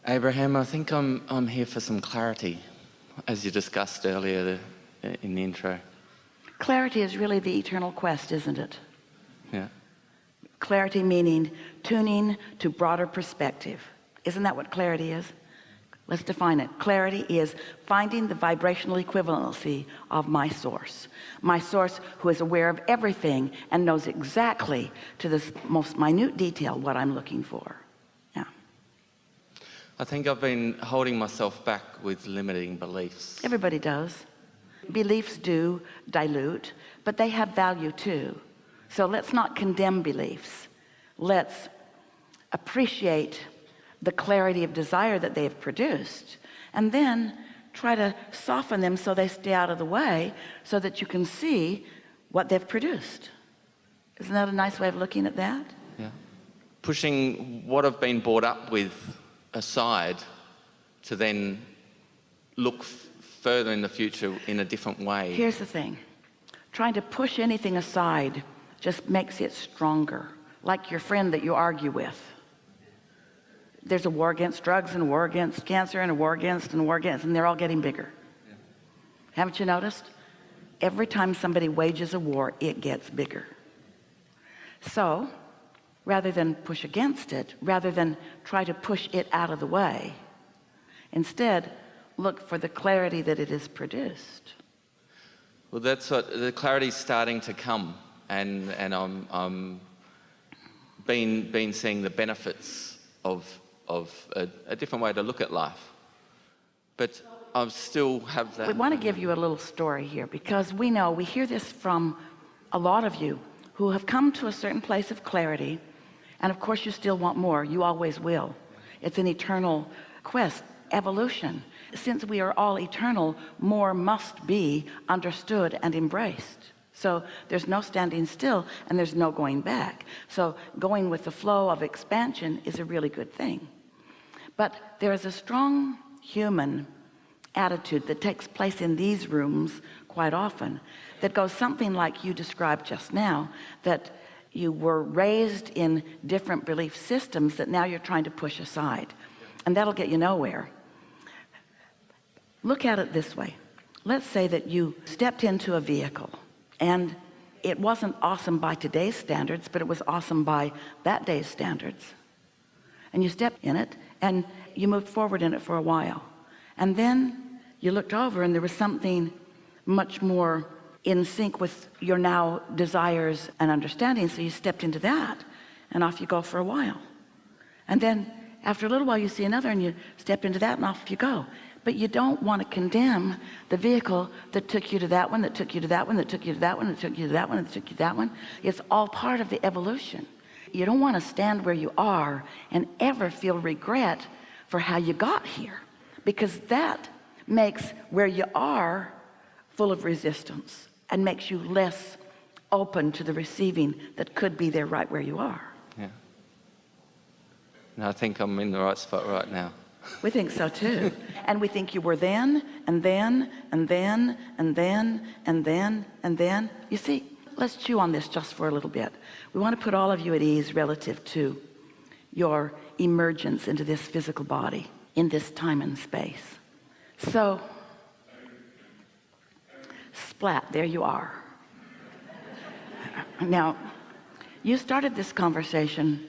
Abraham, I think I'm here for some clarity, as you discussed earlier in the intro. Clarity is really the eternal quest, isn't it? Yeah. Clarity meaning tuning to broader perspective. Isn't that what clarity is? Let's define it. Clarity is finding the vibrational equivalency of my source who is aware of everything and knows exactly to this most minute detail what I'm looking for. Yeah. I think I've been holding myself back with limiting beliefs. Everybody does. Beliefs do dilute, but they have value too. So let's not condemn beliefs. Let's appreciate the clarity of desire that they have produced, and then try to soften them so they stay out of the way, so that you can see what they've produced. Isn't that a nice way of looking at that? Yeah. Pushing what I've been brought up with aside to then look further in the future in a different way. Here's the thing. Trying to push anything aside just makes it stronger. Like your friend that you argue with. There's a war against drugs and a war against cancer and a war against and a war against, and they're all getting bigger. Yeah. Haven't you noticed? Every time somebody wages a war, it gets bigger. So rather than push against it, rather than try to push it out of the way, instead look for the clarity that it has produced. Well, that's what the clarity's starting to come, and I'm been seeing the benefits of a different way to look at life, but I still have that. We want to give you a little story here, because we hear this from a lot of you who have come to a certain place of clarity, and of course you still want more. You always will. It's an eternal quest, evolution. Since we are all eternal, more must be understood and embraced. So there's no standing still and there's no going back. So going with the flow of expansion is a really good thing. But there is a strong human attitude that takes place in these rooms quite often that goes something like you described just now, that you were raised in different belief systems that now you're trying to push aside, and that'll get you nowhere. Look at it this way. Let's say that you stepped into a vehicle and it wasn't awesome by today's standards, but it was awesome by that day's standards, and you stepped in it and you moved forward in it for a while, and then you looked over and there was something much more in sync with your now desires and understanding, so you stepped into that and off you go for a while, and then after a little while you see another and you step into that and off you go. But you don't want to condemn the vehicle that took you to that one, that took you to that one, that took you to that one, that took you to that one, that took you to that one. It's all part of the evolution. You don't want to stand where you are and ever feel regret for how you got here, because that makes where you are full of resistance and makes you less open to the receiving that could be there right where you are. Yeah. And I think I'm in the right spot right now. We think so too. And we think you were then, and then, and then, and then, and then, and then. You see, let's chew on this just for a little bit. We want to put all of you at ease relative to your emergence into this physical body, in this time and space. So, splat, there you are. Now, you started this conversation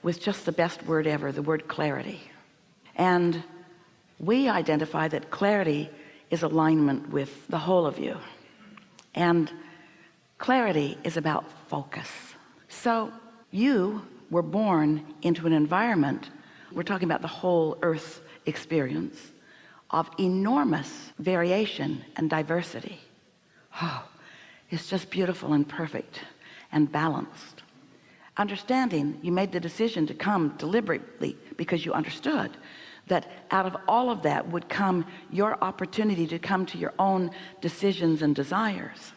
with just the best word ever, the word clarity. And we identify that clarity is alignment with the whole of you, and clarity is about focus. So you were born into an environment, we're talking about the whole earth experience, of enormous variation and diversity. Oh, it's just beautiful and perfect and balanced. Understanding, you made the decision to come deliberately because you understood that out of all of that would come your opportunity to come to your own decisions and desires.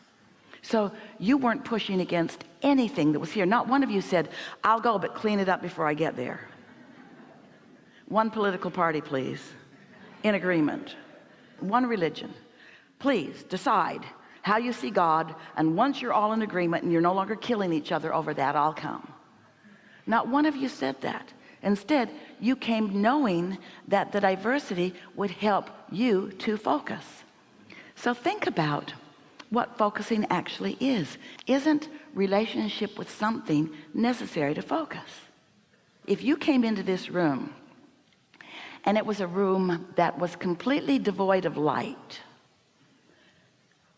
So you weren't pushing against anything that was here. Not one of you said, I'll go, but clean it up before I get there. One political party, please, in agreement. One religion. Please decide how you see God, and once you're all in agreement and you're no longer killing each other over that, I'll come. Not one of you said that. Instead, you came knowing that the diversity would help you to focus. So think about what focusing actually is. Isn't relationship with something necessary to focus? If you came into this room and it was a room that was completely devoid of light,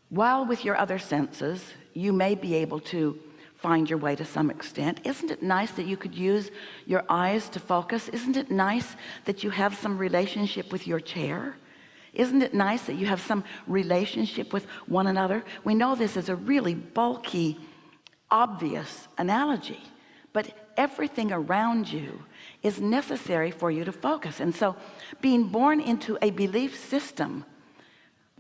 while with your other senses you may be able to find your way to some extent, isn't it nice that you could use your eyes to focus? Isn't it nice that you have some relationship with your chair? Isn't it nice that you have some relationship with one another? We know this is a really bulky, obvious analogy, but everything around you is necessary for you to focus. And so being born into a belief system,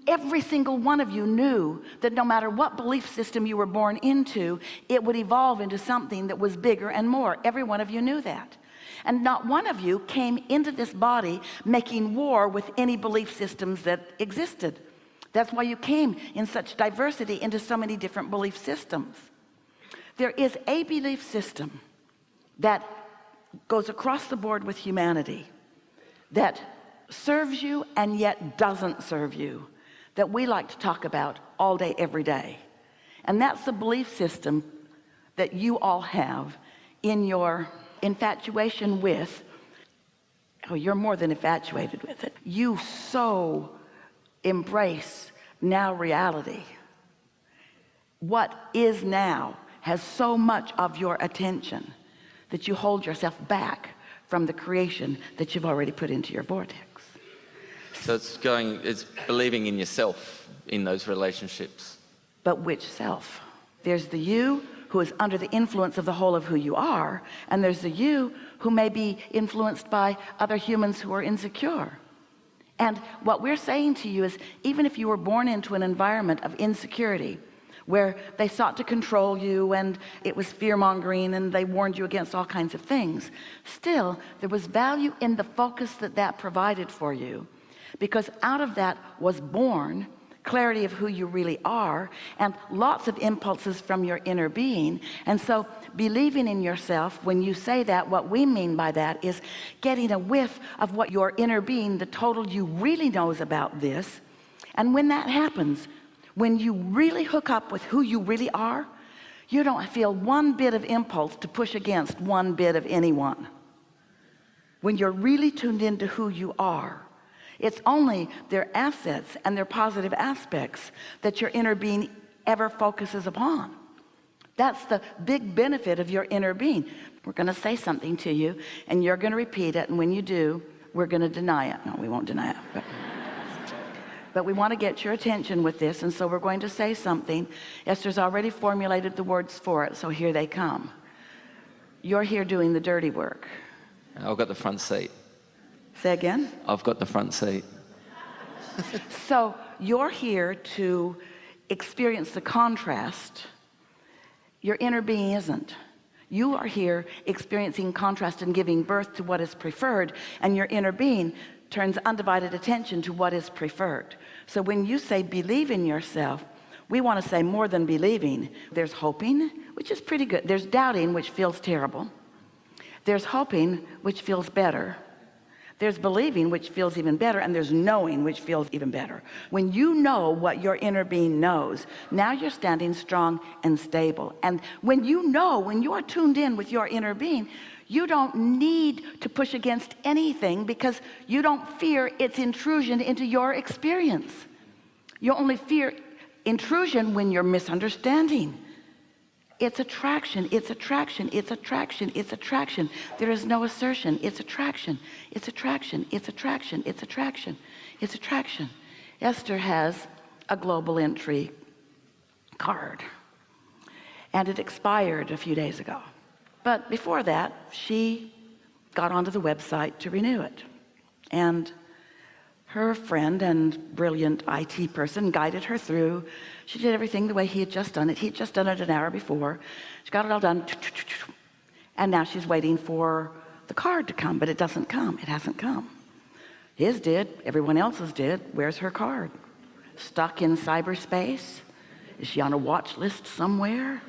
every single one of you knew that no matter what belief system you were born into, it would evolve into something that was bigger and more. Every one of you knew that. And not one of you came into this body making war with any belief systems that existed. That's why you came in such diversity into so many different belief systems. There is a belief system that goes across the board with humanity, that serves you and yet doesn't serve you, that we like to talk about all day, every day. And that's the belief system that you all have in your infatuation with, oh, you're more than infatuated with it. You so embrace now reality. What is now has so much of your attention that you hold yourself back from the creation that you've already put into your vortex. So it's believing in yourself in those relationships. But which self? There's the you who is under the influence of the whole of who you are, and there's the you who may be influenced by other humans who are insecure. And what we're saying to you is, even if you were born into an environment of insecurity where they sought to control you and it was fear-mongering and they warned you against all kinds of things, still there was value in the focus that provided for you, because out of that was born clarity of who you really are and lots of impulses from your inner being. And so believing in yourself, when you say that, what we mean by that is getting a whiff of what your inner being, the total you, really knows about this. And when that happens, when you really hook up with who you really are, you don't feel one bit of impulse to push against one bit of anyone. When you're really tuned into who you are, it's only their assets and their positive aspects that your inner being ever focuses upon. That's the big benefit of your inner being. We're going to say something to you and you're going to repeat it, and when you do, we're going to deny it. No, we won't deny it, but we want to get your attention with this. And so we're going to say something. Esther's already formulated the words for it, so here they come. You're here doing the dirty work. I've got the front seat. Say again? I've got the front seat. So you're here to experience the contrast. Your inner being isn't. You are here experiencing contrast and giving birth to what is preferred, and your inner being turns undivided attention to what is preferred. So when you say believe in yourself, we want to say more than believing. There's hoping, which is pretty good. There's doubting, which feels terrible. There's hoping, which feels better. There's believing, which feels even better, and there's knowing, which feels even better. When you know what your inner being knows, now you're standing strong and stable. And when you know, when you are tuned in with your inner being, you don't need to push against anything, because you don't fear its intrusion into your experience. You only fear intrusion when you're misunderstanding. It's attraction, it's attraction, it's attraction, it's attraction. There is no assertion. It's attraction, it's attraction, it's attraction, it's attraction, it's attraction. Esther has a global entry card, and it expired a few days ago. But before that, she got onto the website to renew it. And her friend and brilliant IT person guided her through. She did everything the way he had just done it. He had just done it an hour before. She got it all done. And now she's waiting for the card to come, but it doesn't come. It hasn't come. His did. Everyone else's did. Where's her card? Stuck in cyberspace? Is she on a watch list somewhere?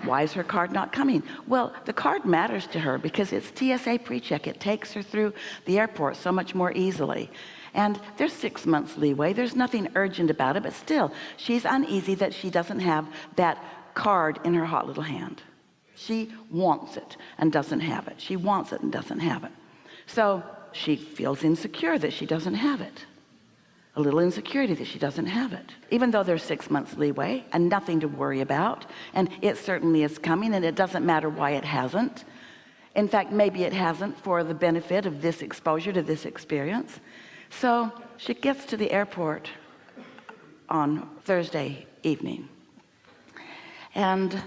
Why is her card not coming? Well, the card matters to her because it's TSA pre-check. It takes her through the airport so much more easily. And there's 6 months leeway. There's nothing urgent about it, but still, she's uneasy that she doesn't have that card in her hot little hand. She wants it and doesn't have it. She wants it and doesn't have it. So she feels insecure that she doesn't have it. A little insecurity that she doesn't have it, even though there's 6 months leeway and nothing to worry about, and it certainly is coming, and it doesn't matter why it hasn't. In fact, maybe it hasn't for the benefit of this exposure to this experience. So she gets to the airport on Thursday evening and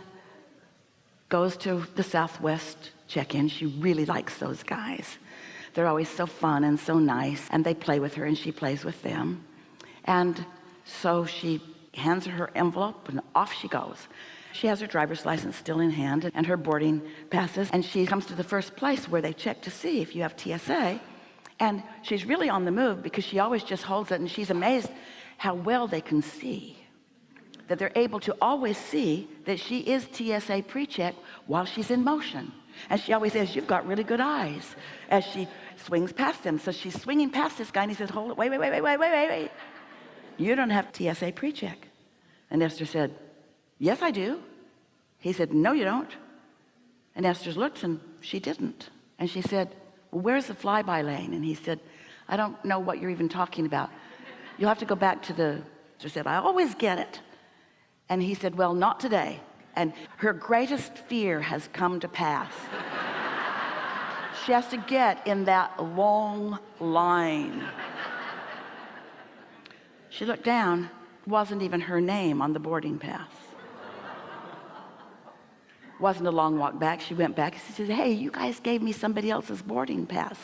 goes to the Southwest check-in. She really likes those guys. They're always so fun and so nice, and they play with her and she plays with them. And so she hands her envelope and off she goes. She has her driver's license still in hand and her boarding passes, and she comes to the first place where they check to see if you have TSA. And she's really on the move because she always just holds it, and she's amazed how well they can see, that they're able to always see that she is TSA pre-check while she's in motion. And she always says, you've got really good eyes, as she swings past them. So she's swinging past this guy, and he says, hold it, wait. You don't have TSA pre-check. And Esther said, yes, I do. He said, no, you don't. And Esther looked, and she didn't. And she said, well, where's the flyby lane? And he said, I don't know what you're even talking about. You'll have to go back to the, she said, I always get it. And he said, well, not today. And her greatest fear has come to pass. She has to get in that long line. She looked down, wasn't even her name on the boarding pass. Wasn't a long walk back. She went back. She said, hey, you guys gave me somebody else's boarding pass.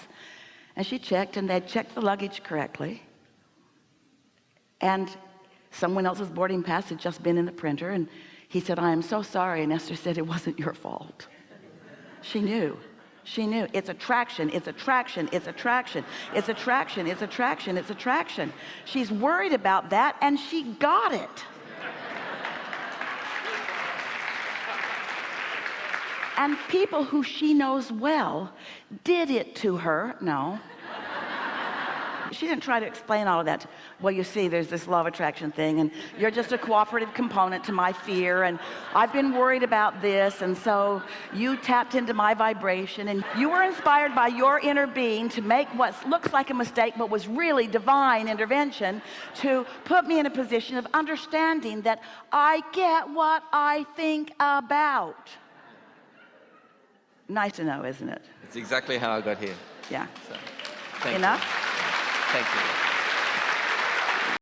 And she checked, and they'd checked the luggage correctly. And someone else's boarding pass had just been in the printer, and he said, I am so sorry. And Esther said, it wasn't your fault. She knew. She knew. It's attraction. It's attraction. It's attraction. It's attraction. It's attraction. It's attraction. She's worried about that, and she got it. And people who she knows well did it to her. No. She didn't try to explain all of that. Well, you see, there's this law of attraction thing, and you're just a cooperative component to my fear, and I've been worried about this, and so you tapped into my vibration, and you were inspired by your inner being to make what looks like a mistake but was really divine intervention to put me in a position of understanding that I get what I think about. Nice to know, isn't it? It's exactly how I got here. Yeah. So, thank Enough? you. Thank you.